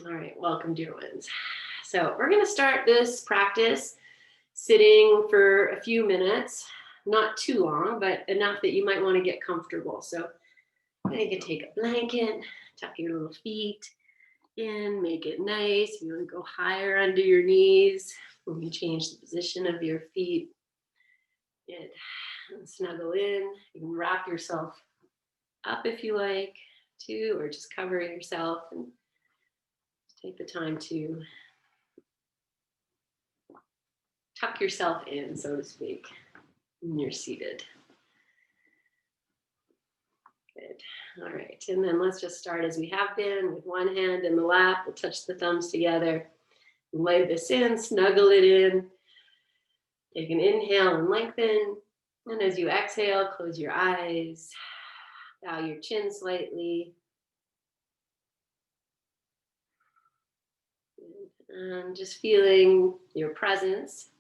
All right, welcome, dear ones. So we're going to start this practice sitting for a few minutes, not too long, but enough that you might want to get comfortable. So you can take a blanket, tuck your little feet in, make it nice. If you want to go higher under your knees, you can change the position of your feet. Good. And snuggle in. You can wrap yourself up if you like to, or just cover yourself and take the time to tuck yourself in, so to speak, when you're seated. Good. All right. And then let's just start as we have been with one hand in the lap. We'll touch the thumbs together. Lay this in, snuggle it in. Take an inhale and lengthen. And as you exhale, close your eyes. Bow your chin slightly. And just feeling your presence.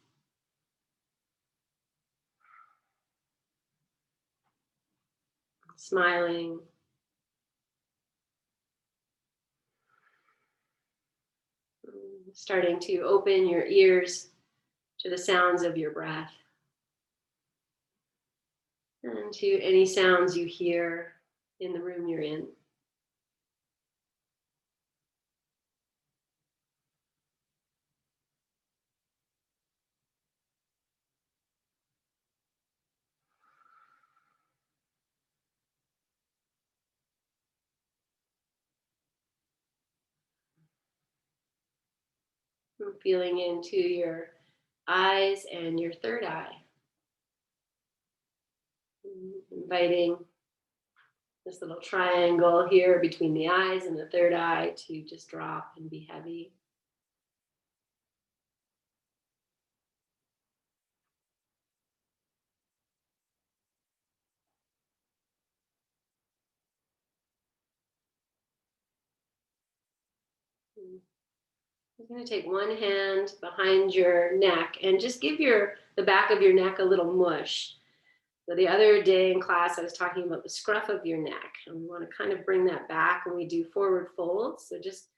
Smiling. Starting to open your ears to the sounds of your breath and to any sounds you hear in the room you're in. Feeling into your eyes and your third eye. Inviting this little triangle here between the eyes and the third eye to just drop and be heavy. I'm going to take one hand behind your neck and just give the back of your neck a little mush. So the other day in class, I was talking about the scruff of your neck, and we want to kind of bring that back when we do forward folds. So just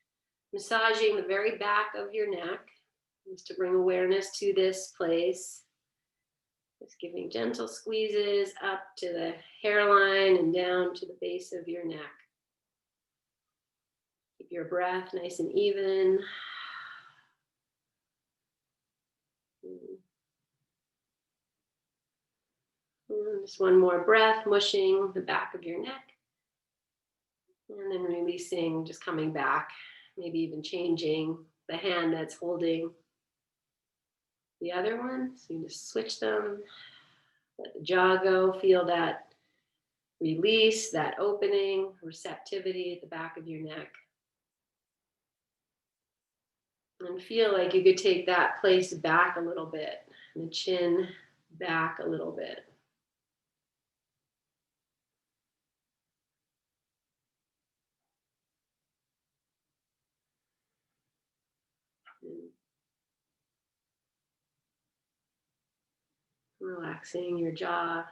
massaging the very back of your neck, just to bring awareness to this place. Just giving gentle squeezes up to the hairline and down to the base of your neck. Keep your breath nice and even. And just one more breath, mushing the back of your neck. And then releasing, just coming back, maybe even changing the hand that's holding the other one. So you just switch them, let the jaw go, feel that release, that opening, receptivity at the back of your neck. And feel like you could take that place back a little bit, and the chin back a little bit. Relaxing your jaw.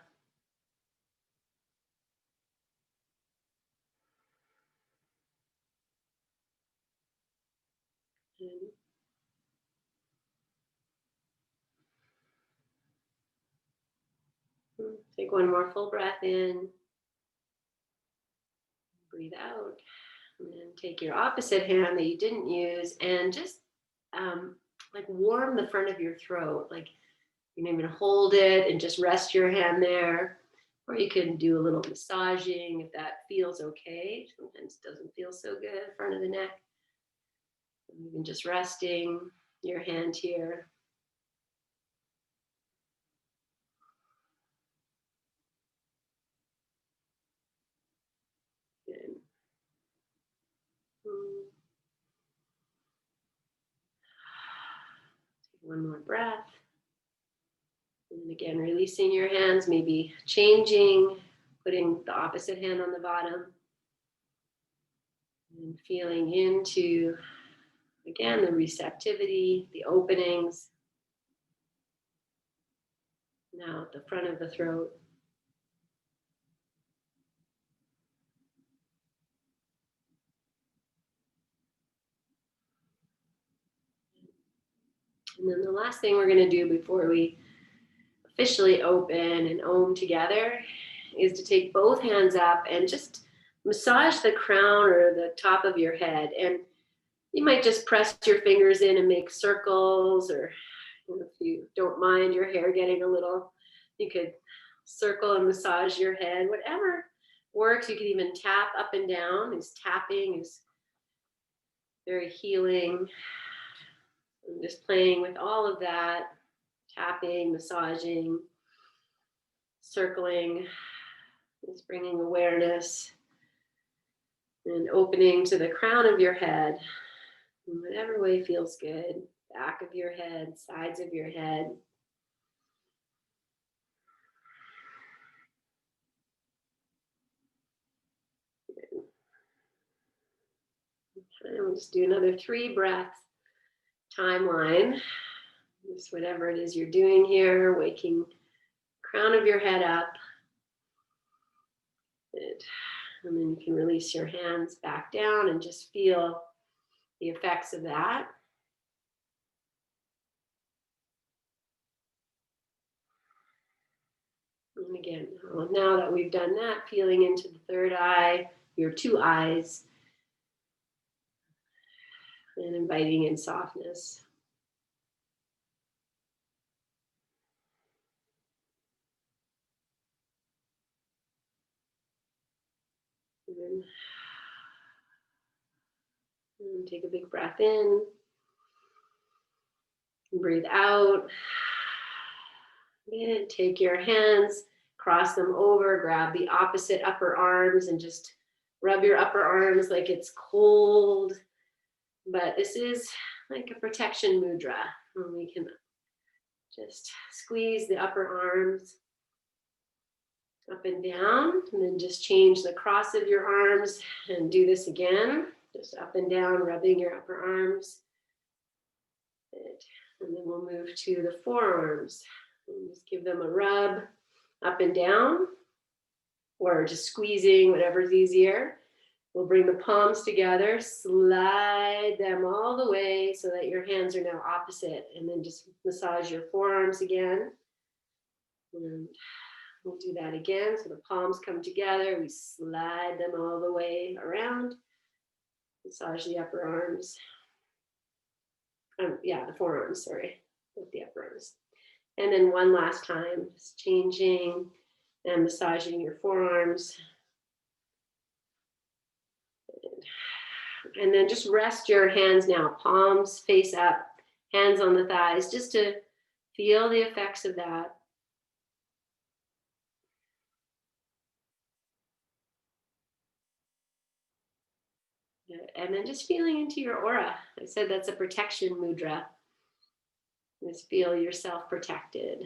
Take one more full breath in. Breathe out. And then take your opposite hand that you didn't use and just like warm the front of your throat. Like you can even hold it and just rest your hand there. Or you can do a little massaging if that feels okay. Sometimes it doesn't feel so good in front of the neck. And even just resting your hand here. Good. Take one more breath. And again, releasing your hands, maybe changing, putting the opposite hand on the bottom. And feeling into, again, the receptivity, the openings. Now at the front of the throat. And then the last thing we're going to do before we officially open and Om together is to take both hands up and just massage the crown or the top of your head. And you might just press your fingers in and make circles, or if you don't mind your hair getting a little, you could circle and massage your head, whatever works. You can even tap up and down. This tapping is very healing. I'm just playing with all of that, tapping, massaging, circling, just bringing awareness and opening to the crown of your head in whatever way feels good. Back of your head, sides of your head. Okay, we'll just do another 3 breath timeline. Just whatever it is you're doing here, waking crown of your head up. Good. And then you can release your hands back down and just feel the effects of that. And again, now that we've done that, feeling into the third eye, your 2 eyes, and inviting in softness. And take a big breath in. Breathe out. And take your hands, cross them over, grab the opposite upper arms, and just rub your upper arms like it's cold. But this is like a protection mudra. And we can just squeeze the upper arms up and down, and then just change the cross of your arms and do this again. Just up and down, rubbing your upper arms. Good. And then we'll move to the forearms. And just give them a rub up and down, or just squeezing, whatever's easier. We'll bring the palms together, slide them all the way so that your hands are now opposite, and then just massage your forearms again. And we'll do that again. So the palms come together, we slide them all the way around, massage the upper arms. The forearms, sorry, with the upper arms. And then one last time, just changing and massaging your forearms. And then just rest your hands now, palms face up, hands on the thighs, just to feel the effects of that. And then just feeling into your aura. I said that's a protection mudra. Just feel yourself protected.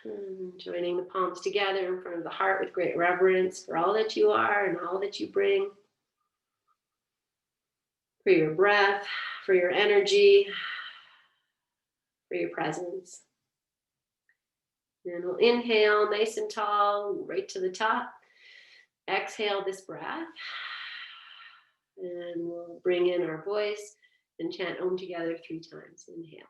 And joining the palms together in front of the heart with great reverence for all that you are and all that you bring. For your breath, for your energy, for your presence. And we'll inhale nice and tall, right to the top. Exhale this breath. And we'll bring in our voice and chant Om together 3 times. Inhale.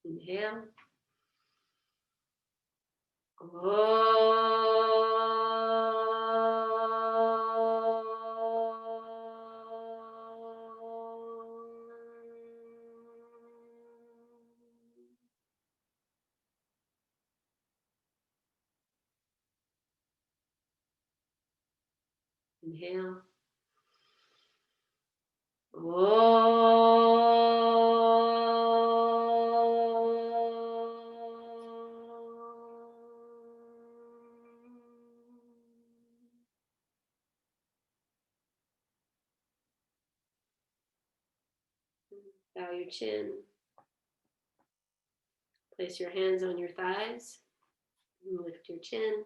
Inhale. Inhale. Bow your chin. Place your hands on your thighs, lift your chin,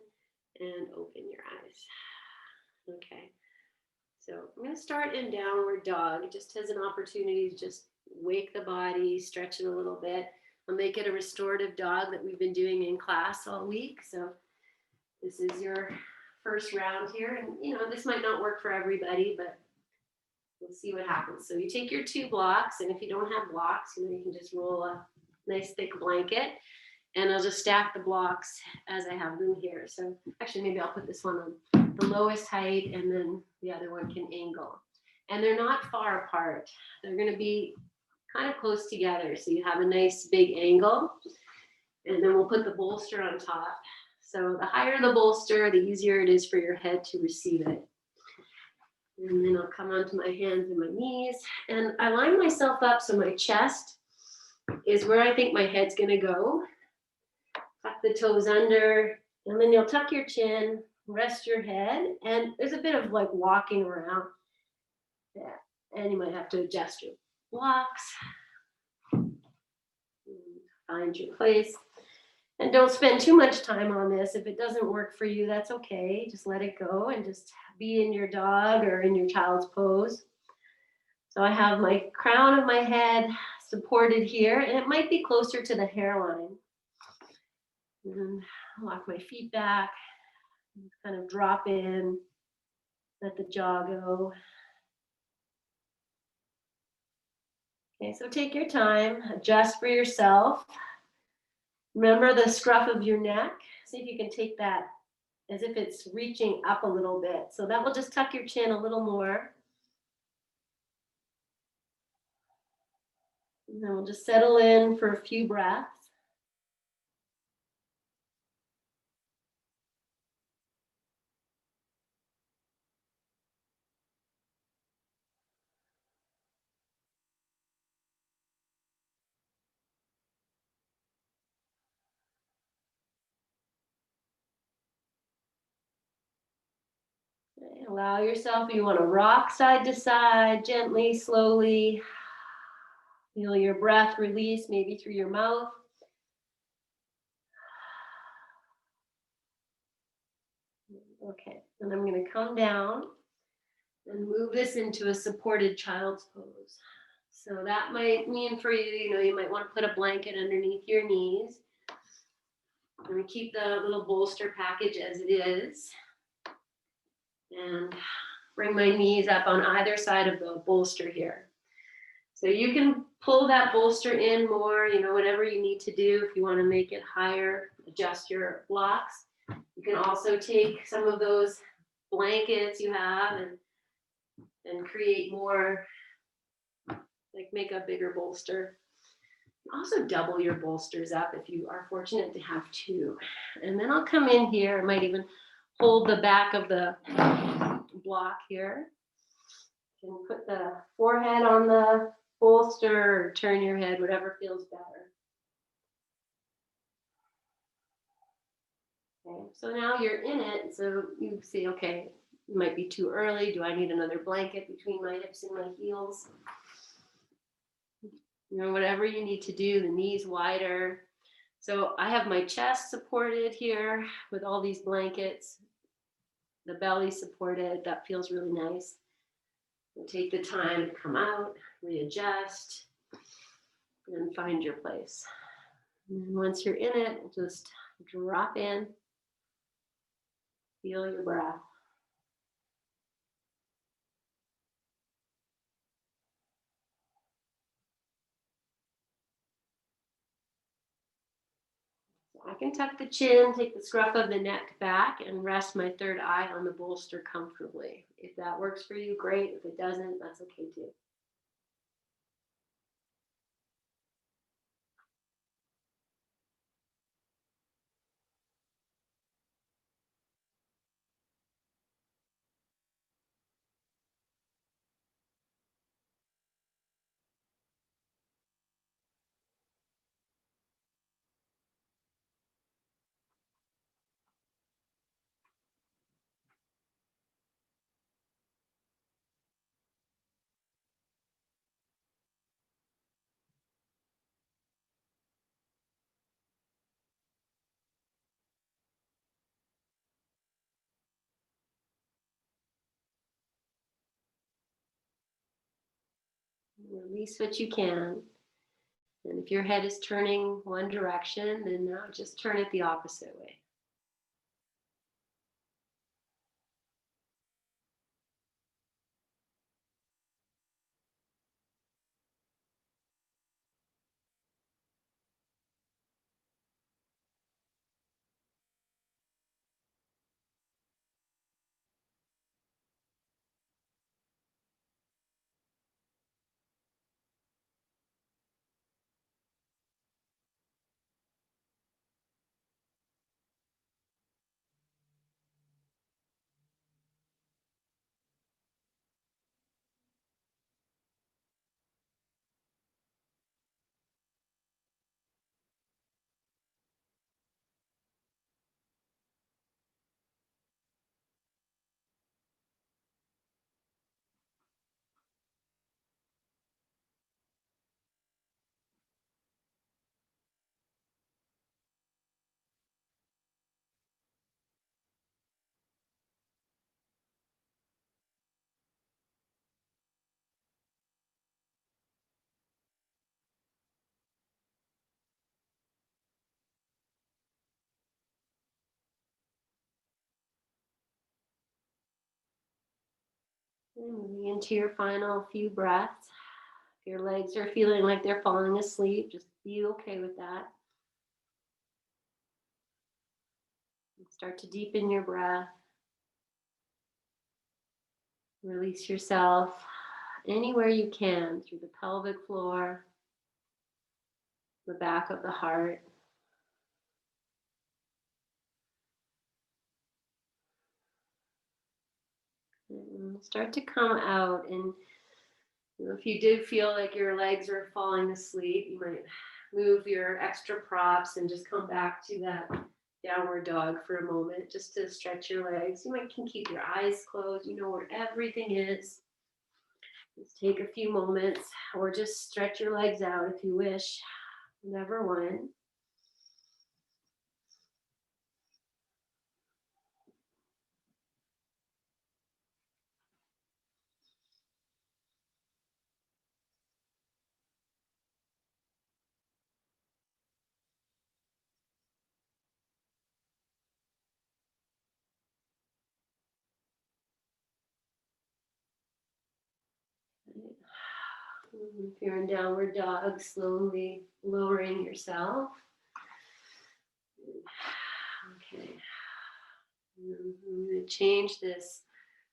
and open your eyes. Okay, so I'm going to start in downward dog, just as an opportunity to just wake the body, stretch it a little bit. I'll make it a restorative dog that we've been doing in class all week. So this is your first round here. And, you know, this might not work for everybody, but we'll see what happens. So you take your 2 blocks, and if you don't have blocks, you know, you can just roll a nice thick blanket, and I'll just stack the blocks as I have them here. So actually, maybe I'll put this one on the lowest height, and then the other one can angle. And they're not far apart. They're going to be kind of close together. So you have a nice big angle, and then we'll put the bolster on top. So the higher the bolster, the easier it is for your head to receive it. And then I'll come onto my hands and my knees, and I line myself up so my chest is where I think my head's going to go. Tuck the toes under, and then you'll tuck your chin, rest your head, and there's a bit of like walking around. Yeah, and you might have to adjust your blocks. Find your place. And don't spend too much time on this. If it doesn't work for you, that's okay. Just let it go and just be in your dog or in your child's pose. So I have my crown of my head supported here, and it might be closer to the hairline. And lock my feet back, kind of drop in, let the jaw go. Okay, so take your time, adjust for yourself. Remember the scruff of your neck. See if you can take that as if it's reaching up a little bit. So that will just tuck your chin a little more. And then we'll just settle in for a few breaths. Okay, allow yourself, you want to rock side to side, gently, slowly. Feel your breath release, maybe through your mouth. Okay, and I'm going to come down and move this into a supported child's pose. So that might mean for you, you know, you might want to put a blanket underneath your knees. I'm going to keep the little bolster package as it is. And bring my knees up on either side of the bolster here. So you can pull that bolster in more, you know, whatever you need to do. If you want to make it higher, adjust your blocks. You can also take some of those blankets you have and create more, like make a bigger bolster. Also double your bolsters up if you are fortunate to have 2. And then I'll come in here. I might even hold the back of the block here. You can put the forehead on the bolster or turn your head, whatever feels better. Okay, so now you're in it. So you see, okay, it might be too early. Do I need another blanket between my hips and my heels? You know, whatever you need to do, the knees wider. So I have my chest supported here with all these blankets, the belly supported. That feels really nice. And take the time to come out, readjust, and find your place. And once you're in it, just drop in, feel your breath. I can tuck the chin, take the scruff of the neck back, and rest my third eye on the bolster comfortably. If that works for you, great. If it doesn't, that's okay too. Release what you can. And if your head is turning one direction, then now just turn it the opposite way. And moving into your final few breaths. If your legs are feeling like they're falling asleep, just be okay with that. Start to deepen your breath. Release yourself anywhere you can through the pelvic floor, the back of the heart. And start to come out. And if you did feel like your legs are falling asleep, you might move your extra props and just come back to that downward dog for a moment, just to stretch your legs. You might can keep your eyes closed. You know where everything is. Just take a few moments, or just stretch your legs out if you wish. Never one. If you're in downward dog, slowly lowering yourself. Okay. I'm going to change this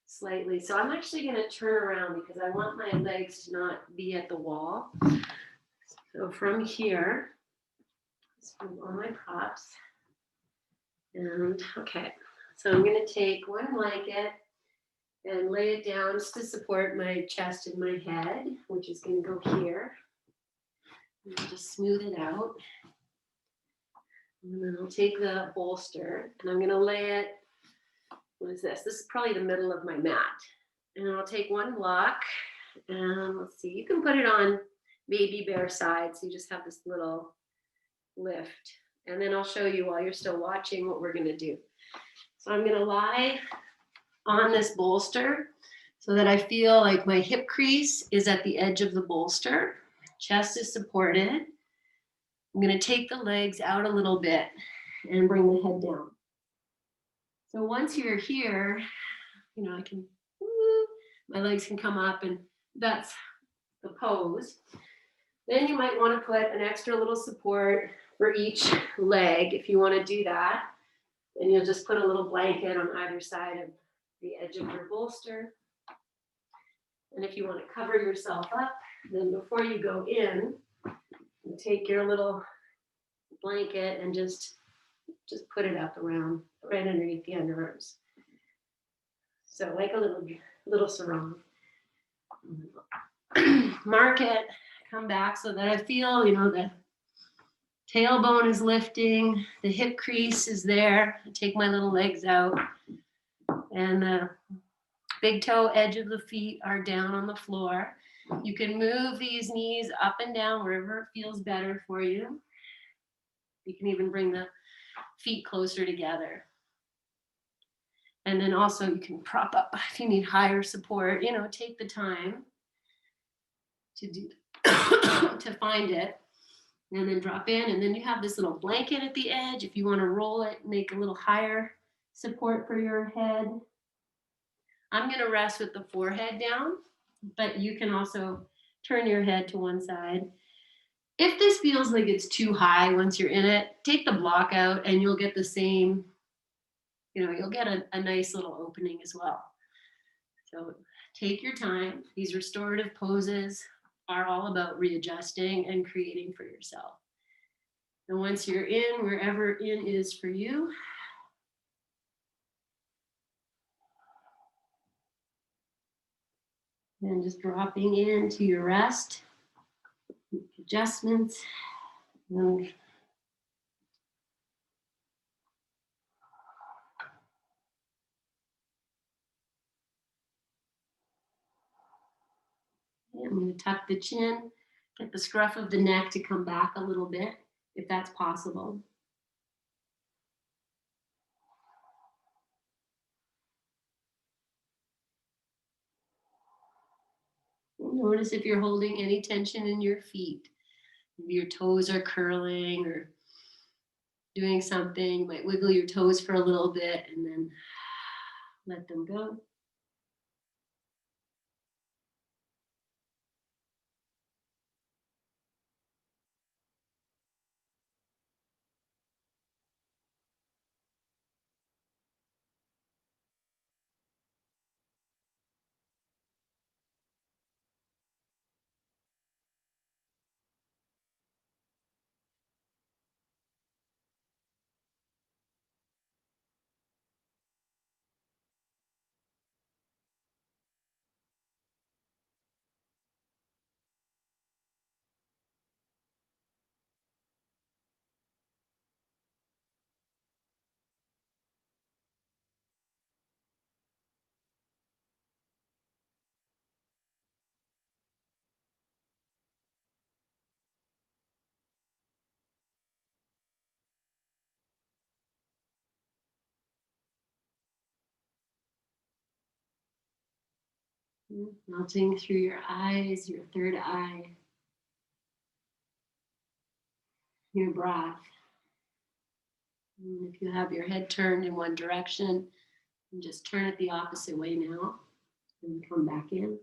slightly. So I'm actually going to turn around because I want my legs to not be at the wall. So from here, let's move all my props. And okay, so I'm going to take one blanket and lay it down just to support my chest and my head, which is going to go here. And just smooth it out. And then I'll take the bolster and I'm going to lay it. What is this? This is probably the middle of my mat. And I'll take one block and let's see, you can put it on baby bear side. So you just have this little lift. And then I'll show you while you're still watching what we're going to do. So I'm going to lie on this bolster so that I feel like my hip crease is at the edge of the bolster. Chest is supported. I'm going to take the legs out a little bit and bring the head down. So once you're here, you know, my legs can come up and that's the pose. Then you might want to put an extra little support for each leg if you want to do that. And you'll just put a little blanket on either side of the edge of your bolster. And if you want to cover yourself up, then before you go in, you take your little blanket and just put it up around, right underneath the underarms. So like a little sarong. Mark it, come back so that I feel, you know, the tailbone is lifting, the hip crease is there. I take my little legs out and the big toe edge of the feet are down on the floor. You can move these knees up and down wherever it feels better for you. You can even bring the feet closer together. And then also you can prop up if you need higher support, you know, take the time to do to find it, and then drop in. And then you have this little blanket at the edge if you want to roll it, make a little higher support for your head. I'm going to rest with the forehead down, but you can also turn your head to one side. If this feels like it's too high once you're in it, take the block out and you'll get the same, you'll get a nice little opening as well. So take your time. These restorative poses are all about readjusting and creating for yourself. And once you're in, wherever in is for you, and just dropping into your rest, adjustments. And I'm going to tuck the chin, get the scruff of the neck to come back a little bit, if that's possible. Notice if you're holding any tension in your feet. Maybe your toes are curling or doing something. You might wiggle your toes for a little bit and then let them go. Melting through your eyes, your third eye, your breath. And if you have your head turned in one direction, just turn it the opposite way now and come back in.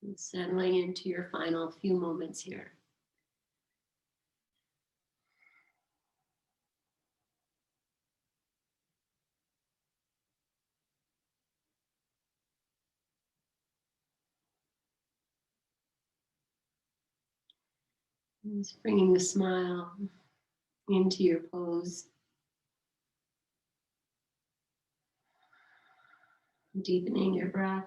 And settling into your final few moments here. And just bringing a smile into your pose. Deepening your breath.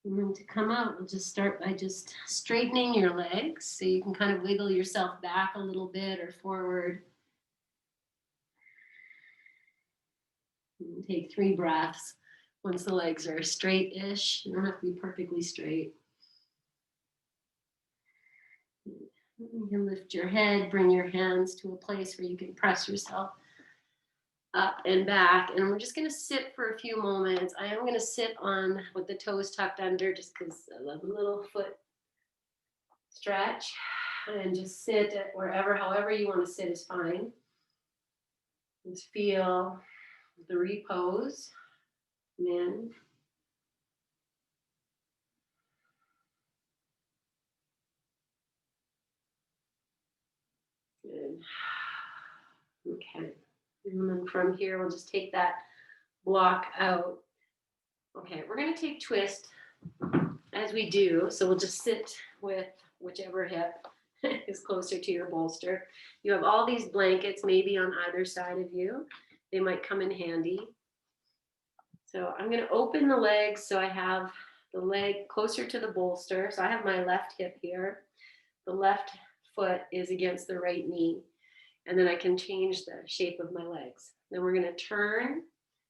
And then to come out, we'll just start by just straightening your legs. So you can kind of wiggle yourself back a little bit or forward. And take 3 breaths. Once the legs are straight-ish, you don't have to be perfectly straight. You can lift your head, bring your hands to a place where you can press yourself up and back. And we're just going to sit for a few moments. I am going to sit on with the toes tucked under just because I love a little foot stretch. And just sit at wherever, however you want to sit is fine. Just feel the repose. In. Good. Okay. And then from here, we'll just take that block out. Okay, we're going to take twist as we do. So we'll just sit with whichever hip is closer to your bolster. You have all these blankets maybe on either side of you. They might come in handy. So I'm going to open the legs so I have the leg closer to the bolster. So I have my left hip here. The left foot is against the right knee. And then I can change the shape of my legs. Then we're going to turn.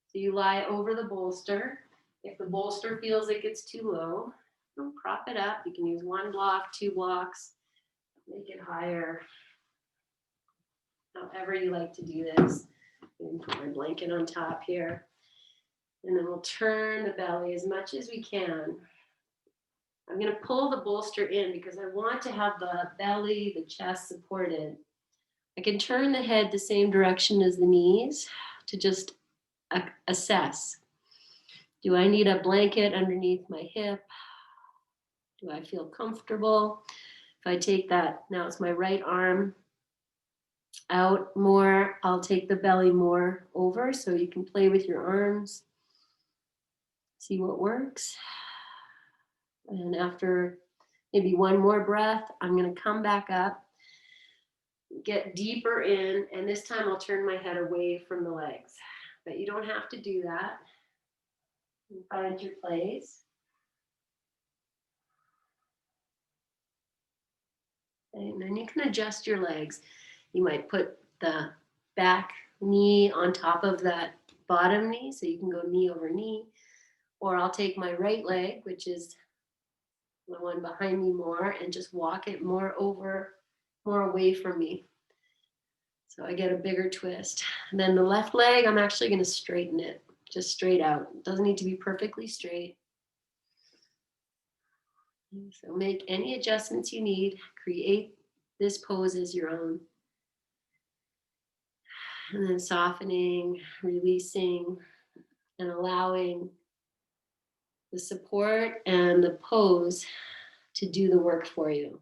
So you lie over the bolster. If the bolster feels like it's too low, don't prop it up. You can use 1 block, 2 blocks, make it higher. However you like to do this. And put my blanket on top here. And then we'll turn the belly as much as we can. I'm going to pull the bolster in because I want to have the belly, the chest supported. I can turn the head the same direction as the knees to just assess. Do I need a blanket underneath my hip? Do I feel comfortable? If I take that, now it's my right arm out more, I'll take the belly more over so you can play with your arms. See what works. And after maybe 1 more breath, I'm going to come back up, get deeper in, and this time I'll turn my head away from the legs. But you don't have to do that. Find your place. And then you can adjust your legs. You might put the back knee on top of that bottom knee, so you can go knee over knee. Or I'll take my right leg, which is the one behind me more, and just walk it more over, more away from me. So I get a bigger twist. And then the left leg, I'm actually going to straighten it, just straight out. It doesn't need to be perfectly straight. So make any adjustments you need. Create this pose as your own. And then softening, releasing, and allowing the support and the pose to do the work for you.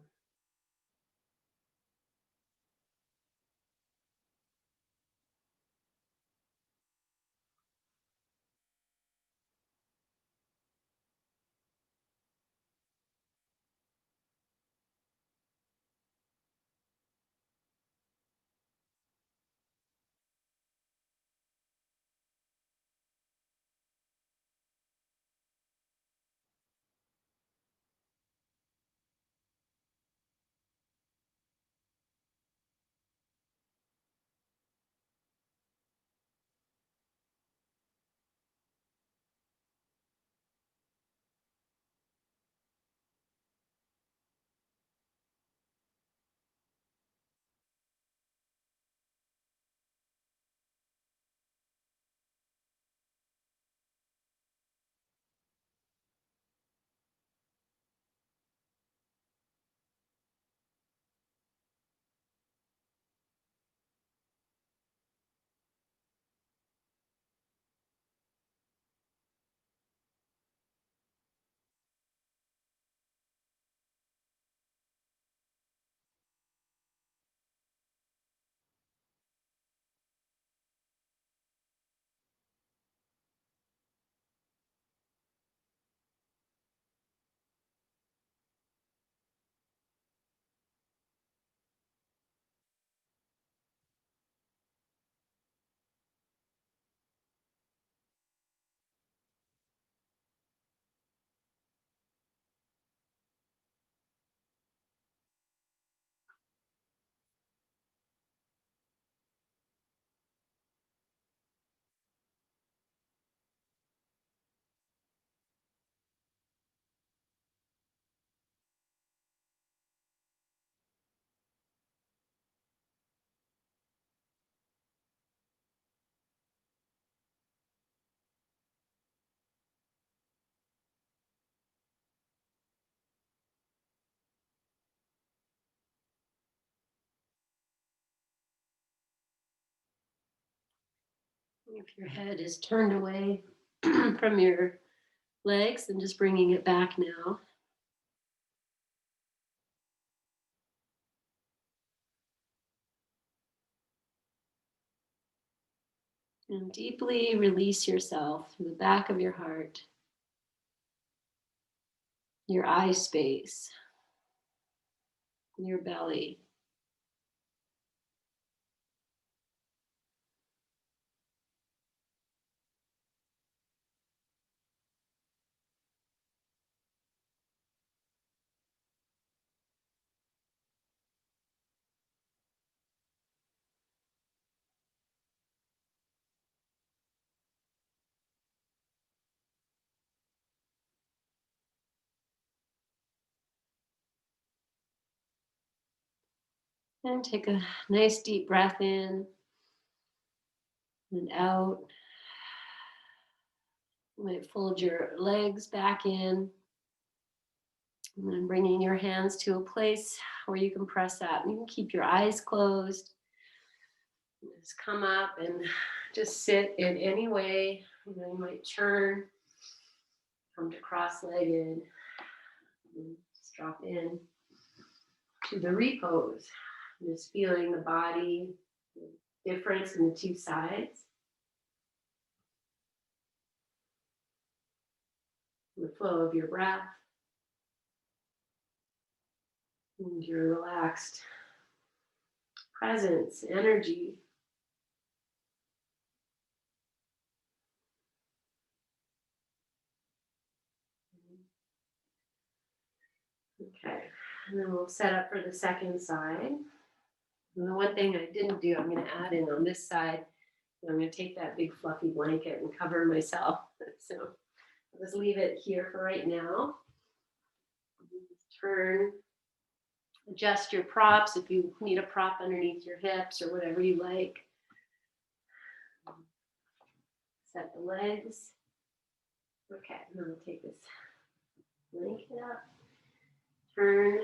If your head is turned away from your legs, then just bringing it back now. And deeply release yourself to the back of your heart, your eye space, your belly. And take a nice deep breath in and out. You might fold your legs back in. And then bringing your hands to a place where you can press up. You can keep your eyes closed. Just come up and just sit in any way. You might turn, come to cross-legged, and just drop in to the repose. Just feeling the body, the difference in the two sides. The flow of your breath. And your relaxed presence, energy. Okay, and then we'll set up for the second side. And the one thing I didn't do, I'm going to add in on this side. I'm going to take that big fluffy blanket and cover myself. So I'll just leave it here for right now. Turn, adjust your props if you need a prop underneath your hips or whatever you like. Set the legs. Okay, and then I'll take this blanket up. Turn.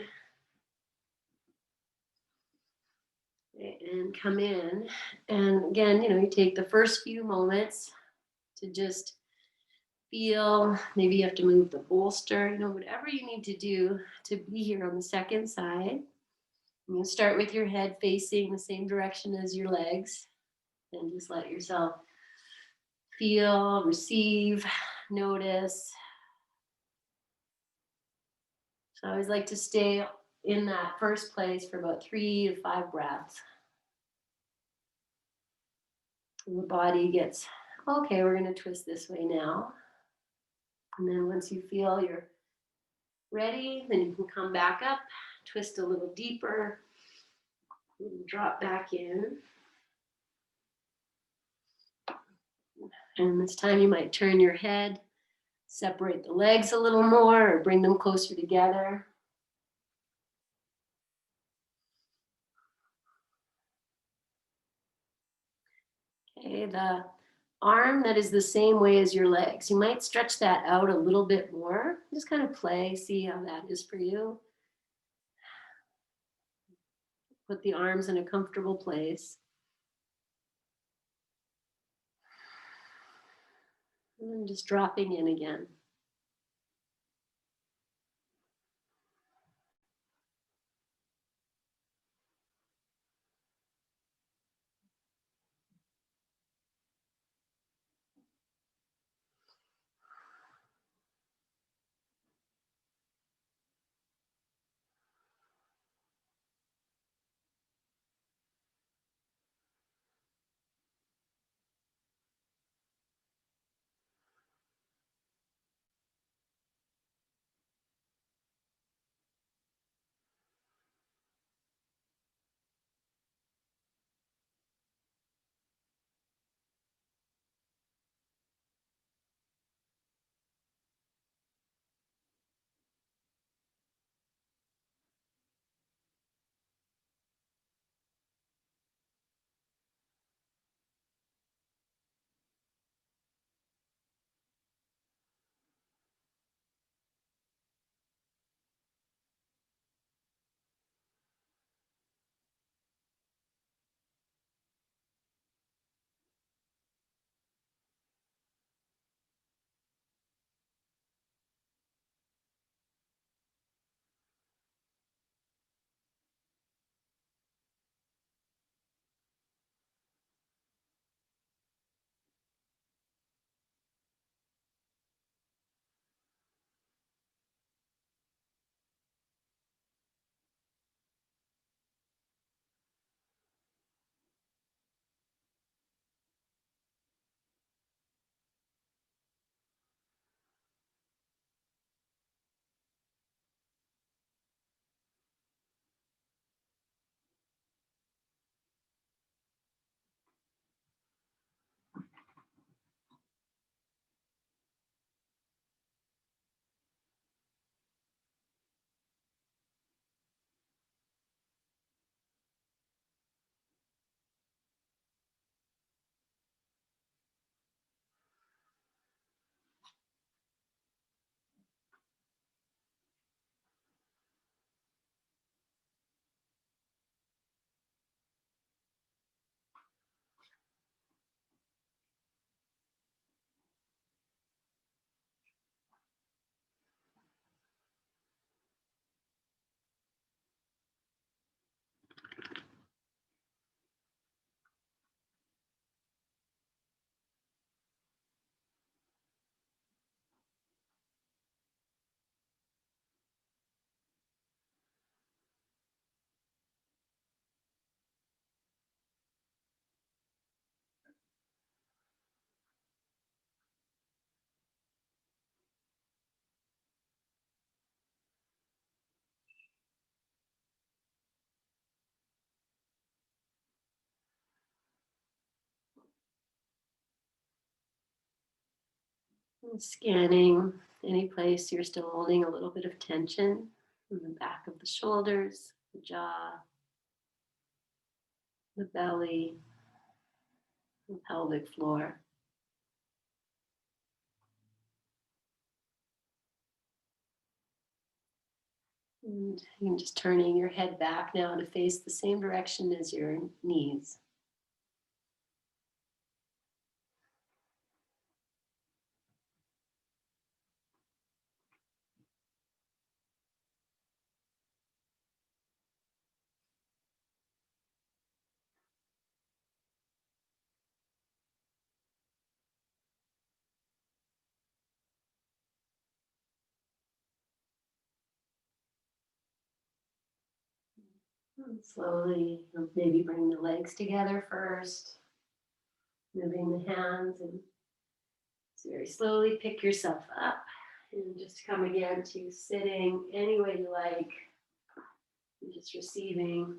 And come in. And again, you take the first few moments to just feel, maybe you have to move the bolster, whatever you need to do to be here on the second side. You start with your head facing the same direction as your legs, and just let yourself feel, receive, notice. So I always like to stay in that first place for about 3 to 5 breaths. And the body gets, okay, we're going to twist this way now. And then once you feel you're ready, then you can come back up, twist a little deeper, and drop back in. And this time you might turn your head, separate the legs a little more, or bring them closer together. Okay, the arm that is the same way as your legs. You might stretch that out a little bit more. Just kind of play, see how that is for you. Put the arms in a comfortable place. And then just dropping in again. And scanning any place you're still holding a little bit of tension in the back of the shoulders, the jaw, the belly, the pelvic floor. And you're just turning your head back now to face the same direction as your knees. And slowly, maybe bring the legs together first, moving the hands, and so very slowly pick yourself up and just come again to sitting any way you like, and just receiving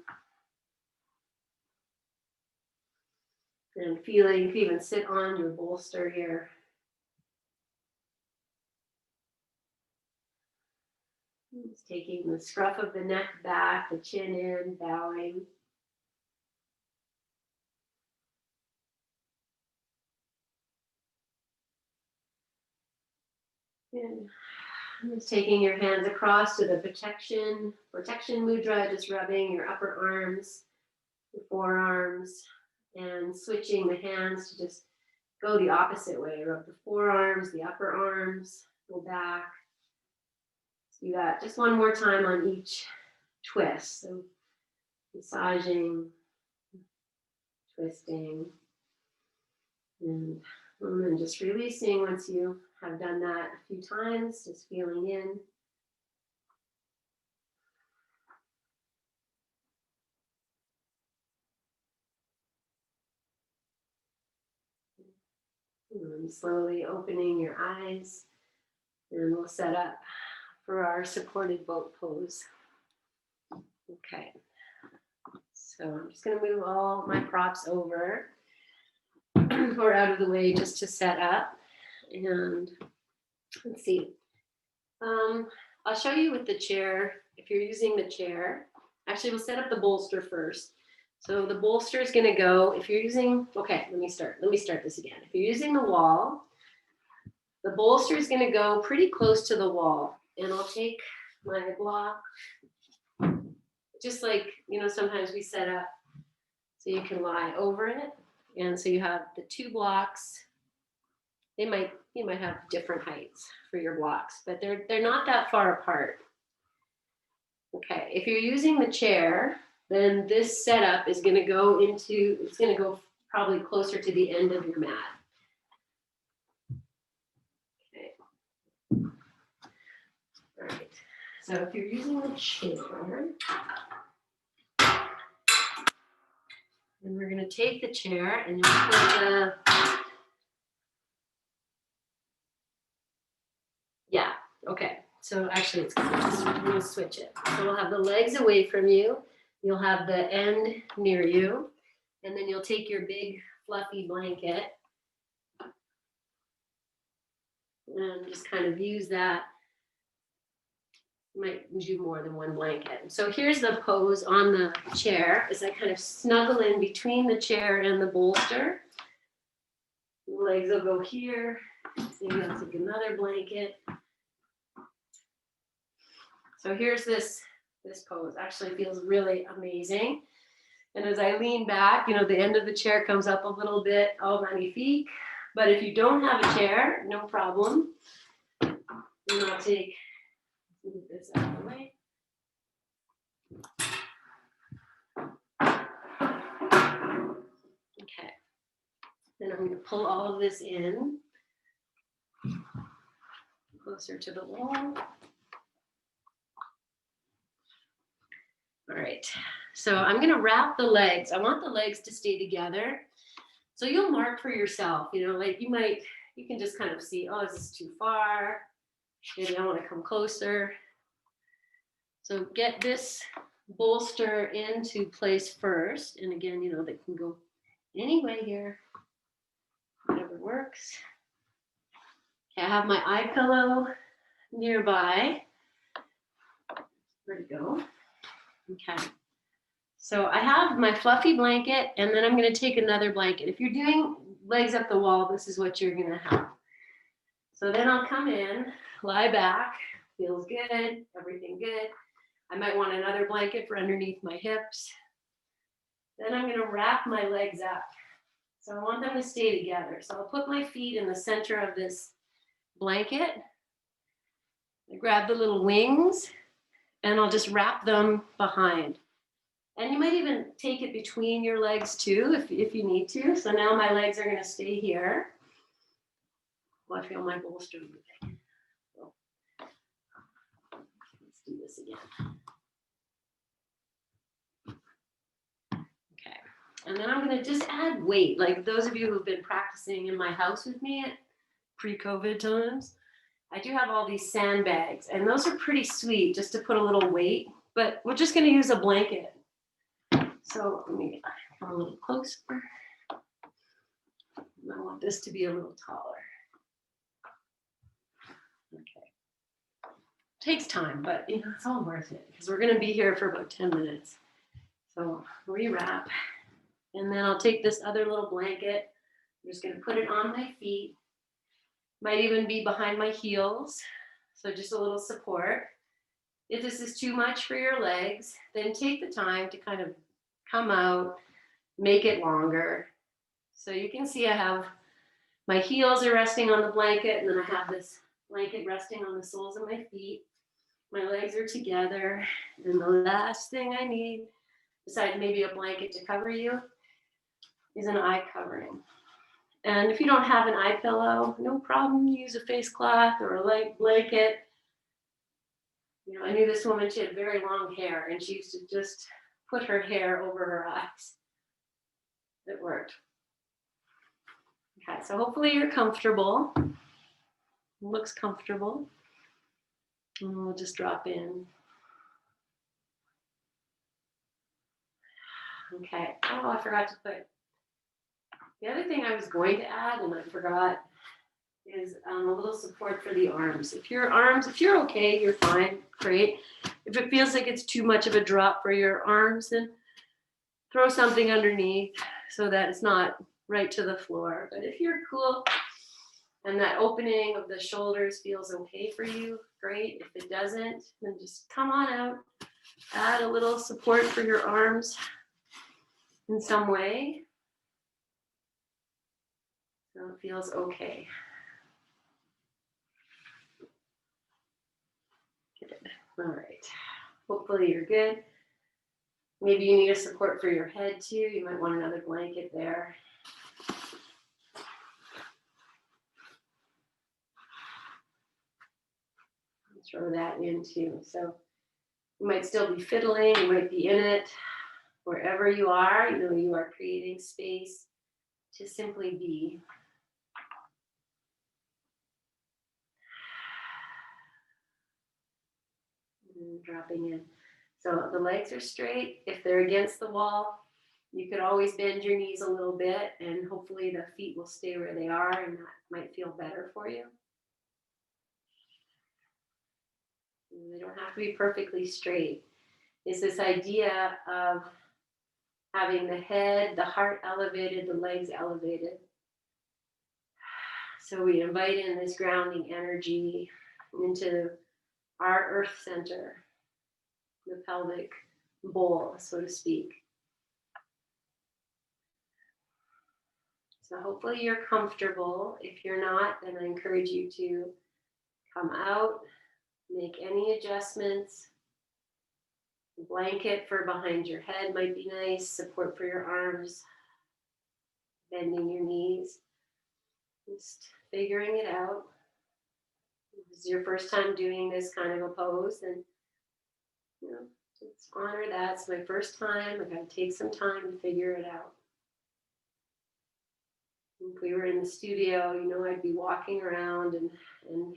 and feeling. You can even sit on your bolster here. Just taking the scruff of the neck back, the chin in, bowing. And just taking your hands across to the protection mudra, just rubbing your upper arms, your forearms, and switching the hands to just go the opposite way. Rub the forearms, the upper arms, go back. So do that just one more time on each twist. So massaging, twisting, and then just releasing once you have done that a few times, just feeling in. And slowly opening your eyes, and we'll set up for our supported boat pose. Okay, so I'm just going to move all my props over or out of the way just to set up. And let's see. I'll show you with the chair. If you're using the chair, actually we'll set up the bolster first. So the bolster is going to go, if you're using, okay, let me start this again. If you're using the wall, the bolster is going to go pretty close to the wall. And I'll take my block, just like, sometimes we set up so you can lie over it. And so you have the two blocks. You might have different heights for your blocks, but they're not that far apart. Okay, if you're using the chair, then this setup is going to go probably closer to the end of your mat. Okay. All right. So if you're using the chair, then we're going to take the chair and you'll put the, yeah, okay. So actually, we're going to switch it. So we'll have the legs away from you. You'll have the end near you. And then you'll take your big fluffy blanket and just kind of use that. You might do more than one blanket. So here's the pose on the chair as I kind of snuggle in between the chair and the bolster. The legs will go here. Maybe I'll take another blanket. So here's this pose. Actually feels really amazing. And as I lean back, the end of the chair comes up a little bit, magnifique. But if you don't have a chair, no problem. And I'll move this out of the way. Okay. Then I'm going to pull all of this in closer to the wall. All right, so I'm going to wrap the legs. I want the legs to stay together. So you'll mark for yourself, like you can just kind of see, oh, this is too far. Maybe I want to come closer. So get this bolster into place first. And again, they can go any way here, whatever works. I have my eye pillow nearby. Where'd it go? Okay. So I have my fluffy blanket, and then I'm going to take another blanket. If you're doing legs up the wall, this is what you're going to have. So then I'll come in, lie back, feels good, everything good. I might want another blanket for underneath my hips. Then I'm going to wrap my legs up. So I want them to stay together. So I'll put my feet in the center of this blanket. I grab the little wings, and I'll just wrap them behind. And you might even take it between your legs too, if you need to. So now my legs are going to stay here. Well, I feel my bolster moving. So let's do this again. Okay. And then I'm going to just add weight. Like those of you who've been practicing in my house with me at pre-COVID times, I do have all these sandbags, and those are pretty sweet just to put a little weight, but we're just going to use a blanket. So let me come a little closer. I want this to be a little taller. Okay. Takes time, but it's all worth it because we're going to be here for about 10 minutes. So rewrap, and then I'll take this other little blanket. I'm just going to put it on my feet. Might even be behind my heels. So just a little support. If this is too much for your legs, then take the time to kind of come out, make it longer. So you can see I have my heels are resting on the blanket, and then I have this blanket resting on the soles of my feet. My legs are together, and the last thing I need, besides maybe a blanket to cover you, is an eye covering. And if you don't have an eye pillow, no problem, use a face cloth or a light blanket. I knew this woman, she had very long hair, and she used to just put her hair over her eyes. It worked. Okay, so hopefully you're comfortable. It looks comfortable. And we'll just drop in. Okay. Oh, I forgot to put. The other thing I was going to add, and I forgot, is a little support for the arms. If you're okay, you're fine, great. If it feels like it's too much of a drop for your arms, then throw something underneath so that it's not right to the floor. But if you're cool and that opening of the shoulders feels okay for you, great. If it doesn't, then just come on out, add a little support for your arms in some way. So it feels okay. Good. All right. Hopefully you're good. Maybe you need a support for your head too. You might want another blanket there. Throw that in too. So you might still be fiddling, you might be in it. Wherever you are, you are creating space to simply be. And dropping in. So the legs are straight. If they're against the wall, you could always bend your knees a little bit, and hopefully the feet will stay where they are, and that might feel better for you. And they don't have to be perfectly straight. It's this idea of having the head, the heart elevated, the legs elevated. So we invite in this grounding energy into our earth center, the pelvic bowl, so to speak. So hopefully you're comfortable. If you're not, then I encourage you to come out, make any adjustments. A blanket for behind your head might be nice, support for your arms, bending your knees, just figuring it out. If this is your first time doing this kind of a pose, then just honor that. It's my first time. I got to take some time to figure it out. If we were in the studio, I'd be walking around and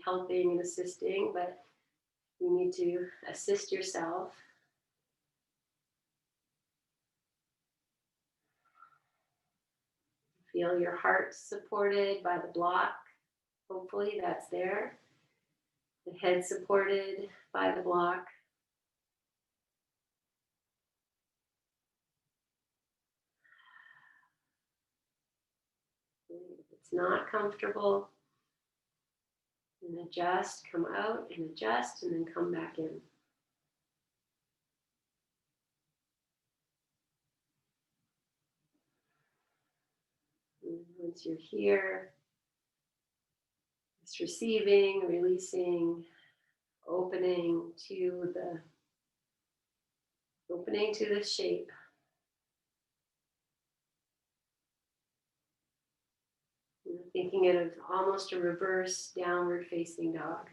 helping and assisting, but you need to assist yourself. Feel your heart supported by the block Hopefully that's there. The head supported by the block. If it's not comfortable, and adjust, come out and adjust, and then come back in. And once you're here, it's receiving, releasing, opening to the shape. Thinking of almost a reverse downward facing dog.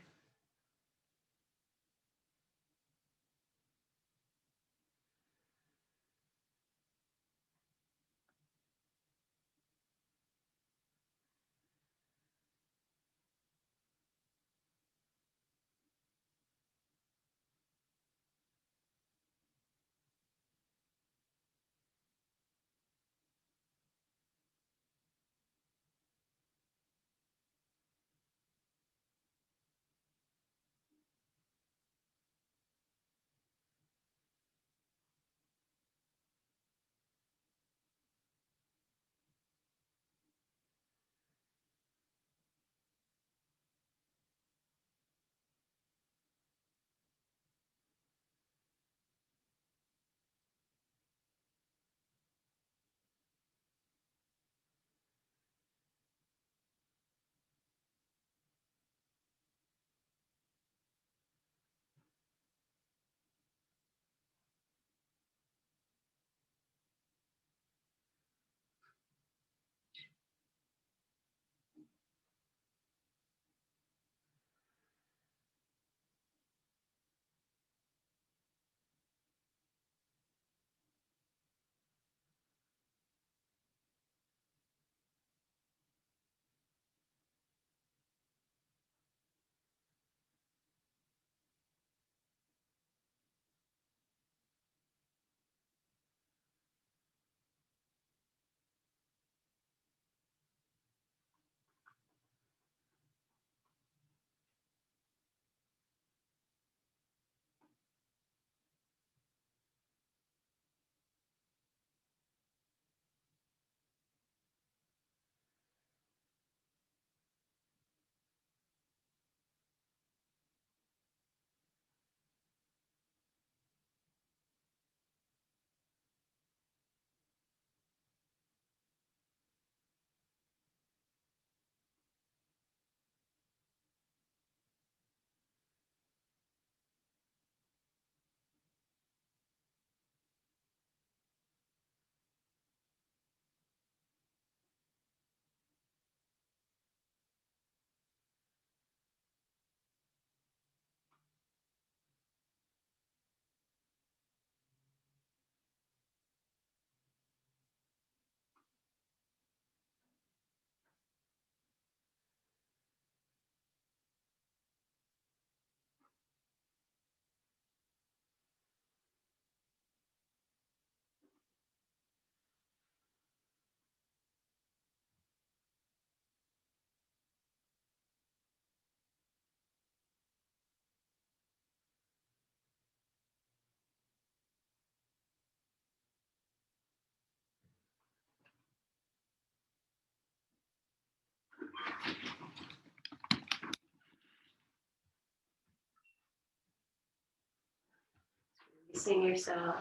Releasing yourself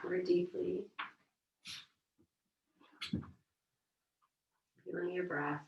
more deeply. Feeling your breath.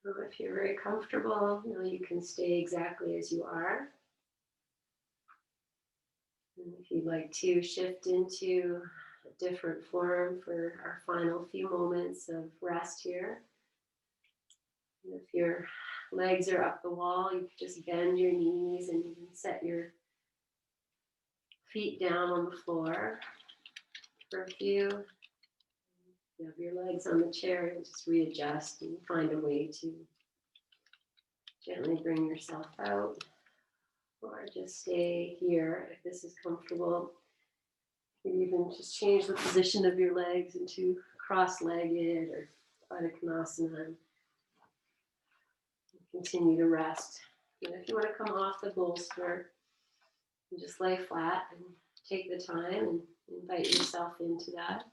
So if you're very comfortable, you can stay exactly as you are. And if you'd like to shift into a different form for our final few moments of rest here, and if your legs are up the wall, you can just bend your knees and you can set your feet down on the floor for a few. You have your legs on the chair and just readjust and find a way to gently bring yourself out, or just stay here if this is comfortable. You can even just change the position of your legs into cross-legged or Uttanasana. Continue to rest. And if you want to come off the bolster, and just lay flat and take the time and invite yourself into that.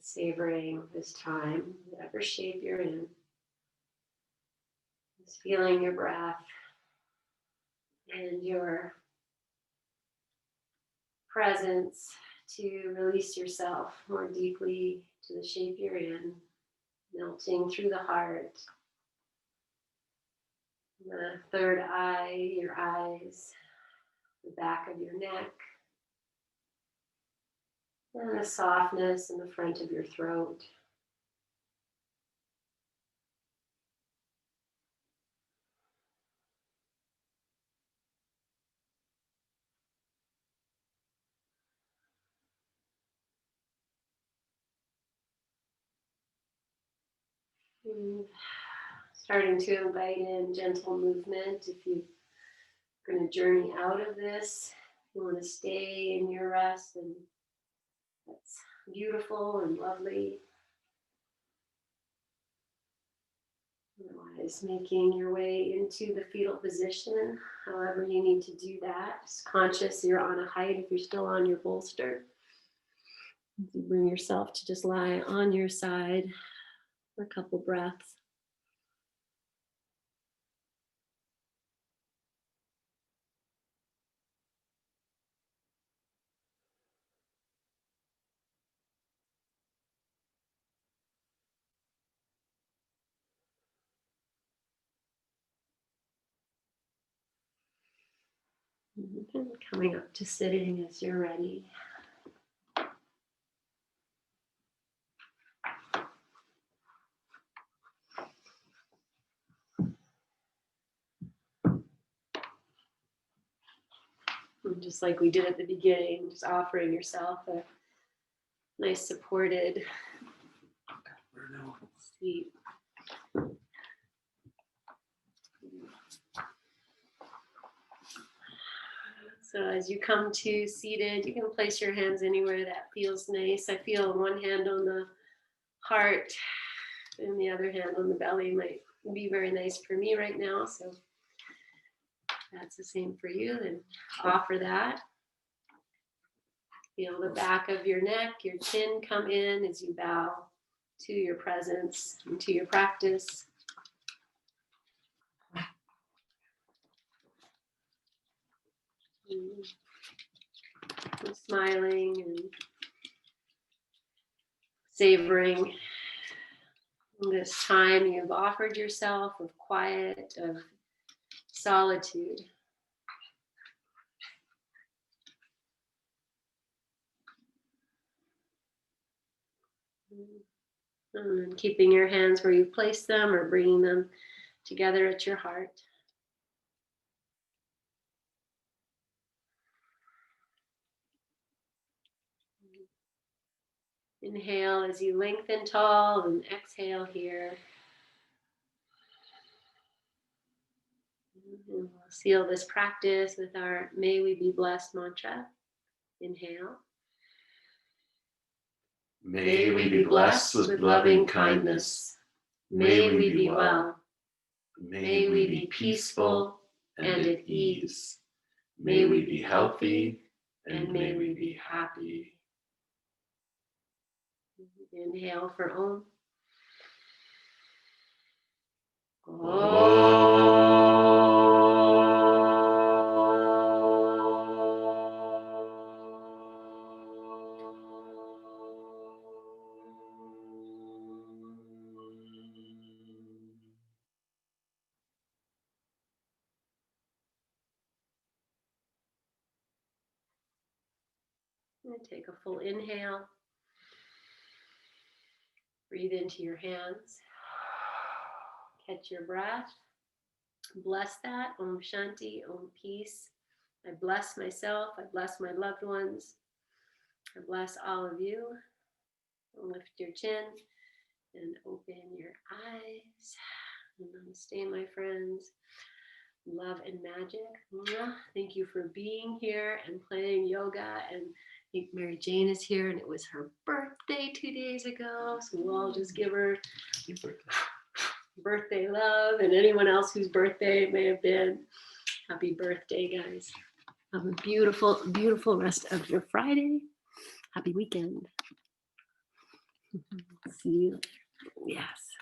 Savoring this time, whatever shape you're in. Just feeling your breath and your presence to release yourself more deeply to the shape you're in, melting through the heart, the third eye, your eyes, the back of your neck, and the softness in the front of your throat. And starting to invite in gentle movement. If you're going to journey out of this, you want to stay in your rest, and that's beautiful and lovely. Otherwise, making your way into the fetal position, however you need to do that. Just conscious you're on a height if you're still on your bolster. You bring yourself to just lie on your side for a couple breaths. And coming up to sitting as you're ready. And just like we did at the beginning, just offering yourself a nice supported seat. So as you come to seated, you can place your hands anywhere that feels nice. I feel one hand on the heart and the other hand on the belly might be very nice for me right now. So that's the same for you. Then offer that. Feel the back of your neck, your chin come in as you bow to your presence and to your practice. And smiling and savoring this time you've offered yourself of quiet, of solitude. And keeping your hands where you place them or bringing them together at your heart. Inhale as you lengthen tall and exhale here. And we'll seal this practice with our May We Be Blessed mantra. Inhale. May we be blessed with loving kindness. May we be well. May we be peaceful and at ease. May we be healthy and may we be happy. Inhale for Om. And take a full inhale. Breathe into your hands. Catch your breath. Bless that. Om Shanti, Om Peace. I bless myself. I bless my loved ones. I bless all of you. Lift your chin and open your eyes. Namaste, my friends. Love and magic. Thank you for being here and playing yoga. And I think Mary Jane is here, and it was her birthday 2 days ago. So we'll all just give her birthday love, and anyone else whose birthday it may have been. Happy birthday, guys. Have a beautiful, beautiful rest of your Friday. Happy weekend. See you. Yes.